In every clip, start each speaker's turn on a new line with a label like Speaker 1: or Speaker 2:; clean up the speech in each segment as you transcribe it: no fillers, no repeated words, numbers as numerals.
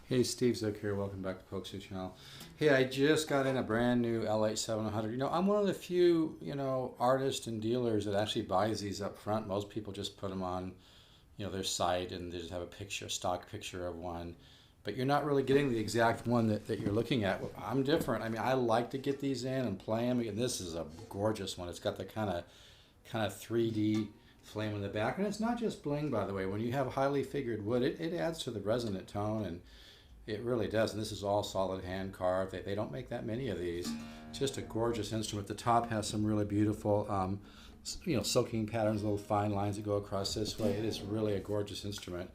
Speaker 1: Hey, Steve Zook here. Welcome back to Pokesy Channel. Hey, I just got in a brand new LH 700. I'm one of the few, artists and dealers that actually buys these up front. Most people just put them on, their site and they just have a picture, a stock picture of one. But you're not really getting the exact one that you're looking at. I'm different. I mean, I like to get these in and play them. And this is a gorgeous one. It's got the kind of 3D flame in the back. And it's not just bling, by the way. When you have highly figured wood, it adds to the resonant tone, and it really does. And this is all solid hand carved. They don't make that many of these. Just a gorgeous instrument. The top has some really beautiful, silking patterns, little fine lines that go across this way. It is really a gorgeous instrument.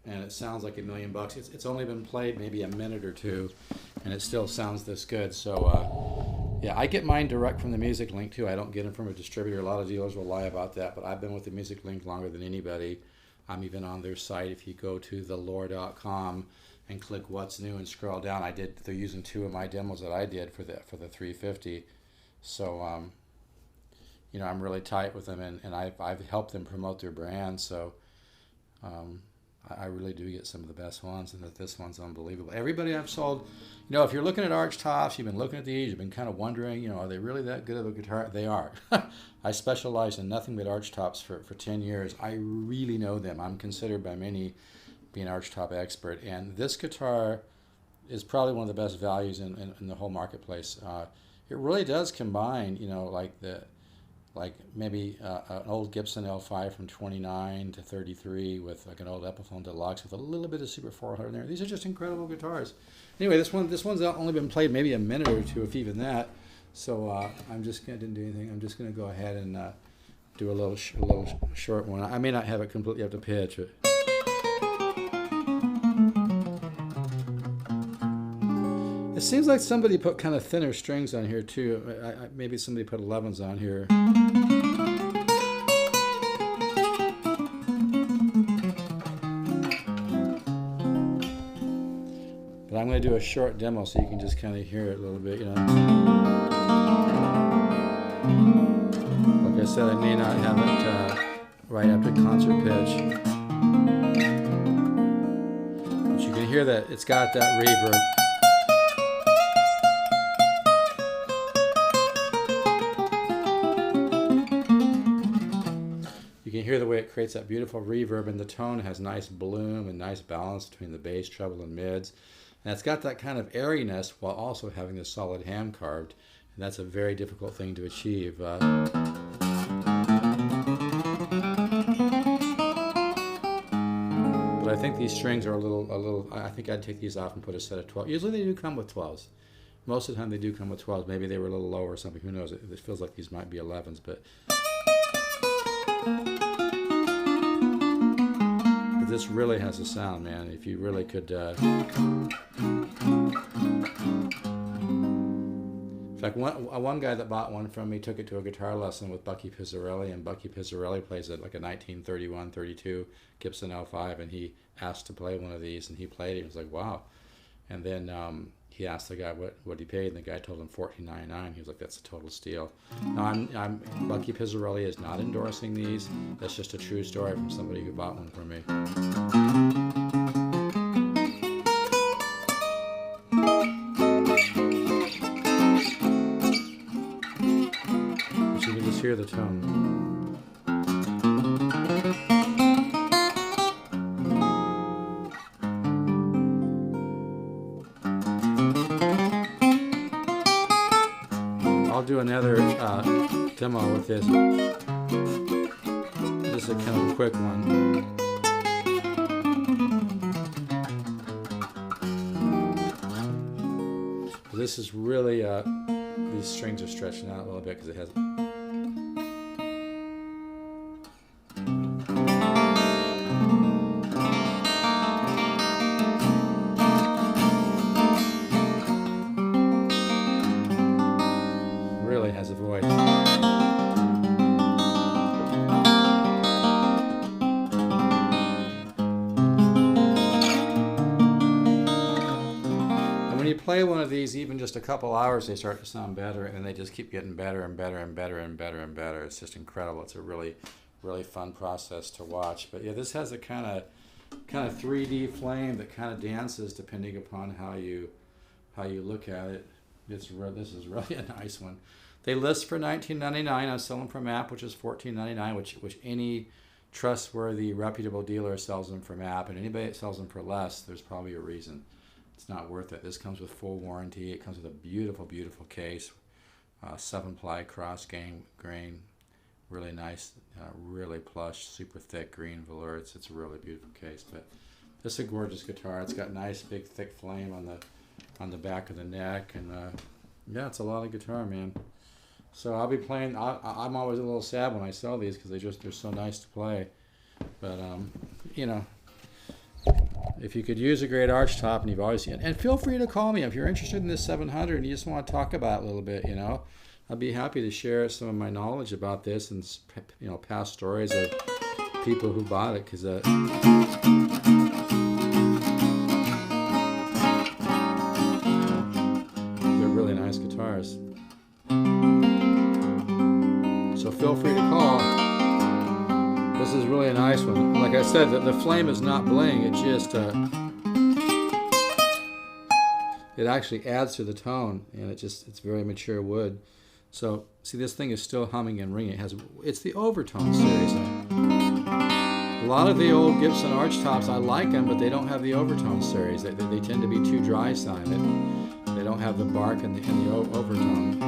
Speaker 1: And it sounds like $1,000,000. It's only been played maybe a minute or two, and it still sounds this good. So, yeah, I get mine direct from the Music Link, too. I don't get them from a distributor. A lot of dealers will lie about that, but I've been with the Music Link longer than anybody. I'm even on their site. If you go to theloar.com and click What's New and scroll down, they're using 2 of my demos that I did for the 350. So, I'm really tight with them, and I've helped them promote their brand. So, I really do get some of the best ones, and that this one's unbelievable. Everybody I've sold, if you're looking at archtops, you've been looking at these, you've been kind of wondering, are they really that good of a guitar? They are. I specialized in nothing but archtops for 10 years. I really know them. I'm considered by many being an archtop expert, and this guitar is probably one of the best values in the whole marketplace. It really does combine, like maybe an old Gibson L5 from 29 to 33 with like an old Epiphone Deluxe with a little bit of Super 400 in there. These are just incredible guitars. Anyway, this one's only been played maybe a minute or two, if even that. So I'm just didn't do anything. I'm just gonna go ahead and do a little short one. I may not have it completely up to pitch, but it seems like somebody put kind of thinner strings on here too. Maybe somebody put 11s on here. But I'm going to do a short demo so you can just kind of hear it a little bit, Like I said, I may not have it right up to concert pitch. But you can hear that it's got that reverb. You can hear the way it creates that beautiful reverb, and the tone has nice bloom and nice balance between the bass, treble, and mids. And it's got that kind of airiness while also having this solid hand carved, and that's a very difficult thing to achieve. But I think these strings are a little. I think I'd take these off and put a set of 12. Usually they do come with 12s. Most of the time they do come with 12s. Maybe they were a little lower or something. Who knows? It feels like these might be 11s, but this really has a sound, man. If you really could, in fact, one guy that bought one from me took it to a guitar lesson with Bucky Pizzarelli, and Bucky Pizzarelli plays it like a 1931-32 Gibson L5, and he asked to play one of these, and he played it. He was like, wow. And then he asked the guy what he paid, and the guy told him $14.99. He was like, that's a total steal. Now, Bucky Pizzarelli is not endorsing these. That's just a true story from somebody who bought one from me. But you can just hear the tone. I'll do another demo with this. This is a kind of a quick one. This is really, these strings are stretching out a little bit because it has. Really has a voice. And when you play one of these, even just a couple hours, they start to sound better, and they just keep getting better and better and better and better and better. It's just incredible. It's a really, really fun process to watch. But yeah, this has a kind of kind of 3D flame that kind of dances depending upon how you look at it. This is really a nice one. They list for $19.99. I'm selling from MAP, which is $14.99, which any trustworthy, reputable dealer sells them for MAP, and anybody that sells them for less, there's probably a reason. It's not worth it. This comes with full warranty. It comes with a beautiful, beautiful case, 7-ply cross grain, really nice, really plush, super thick green velour. It's a really beautiful case. But this is a gorgeous guitar. It's got nice, big, thick flame on the back of the neck, and yeah, it's a lot of guitar, man. So I'll be playing. I'm always a little sad when I sell these because they're so nice to play. But you know, if you could use a great arch top, and you've always seen it, and feel free to call me if you're interested in this 700 and you just want to talk about it a little bit. You know, I'd be happy to share some of my knowledge about this and past stories of people who bought it, because they're really nice guitars. So feel free to call. This is really a nice one. Like I said, the flame is not bling. It just it actually adds to the tone, and it's very mature wood. So see, this thing is still humming and ringing. It's the overtone series. A lot of the old Gibson archtops, I like them, but they don't have the overtone series. They tend to be too dry sounded. They don't have the bark and the overtone.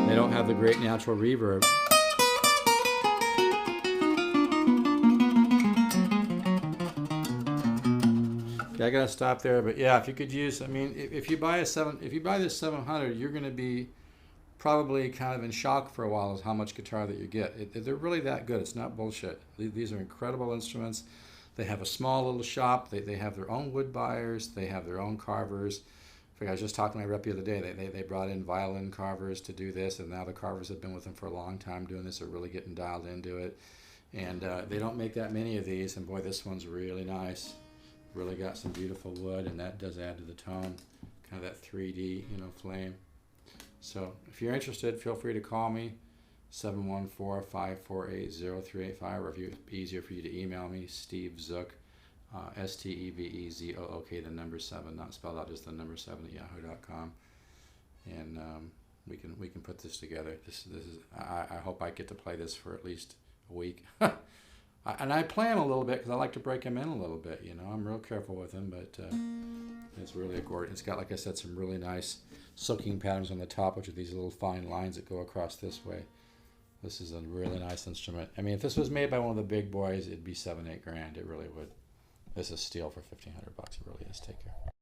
Speaker 1: They don't have the great natural reverb. Okay, I gotta stop there. But yeah, if you could use, I mean, if you buy this 700, you're gonna be probably kind of in shock for a while as how much guitar that you get. They're really that good. It's not bullshit. These are incredible instruments. They have a small little shop. They have their own wood buyers. They have their own carvers. I was just talking to my rep the other day. They brought in violin carvers to do this, and now the carvers have been with them for a long time doing this. Are really getting dialed into it. And they don't make that many of these, and boy, this one's really nice. Really got some beautiful wood, and that does add to the tone, kind of that 3D, flame. So if you're interested, feel free to call me, 714-548-0385, or if it's easier for you to email me, Steve Zook, STEVEZOOK, the number 7, not spelled out, just the number 7 at yahoo.com, and we can put this together. This is I hope I get to play this for at least a week. And I play them a little bit because I like to break them in a little bit. I'm real careful with them, but it's really a gorgeous. It's got, like I said, some really nice silking patterns on the top, which are these little fine lines that go across this way. This is a really nice instrument. I mean, if this was made by one of the big boys, it'd be $7-8 grand. It really would. This is steel for $1,500 bucks. It really is.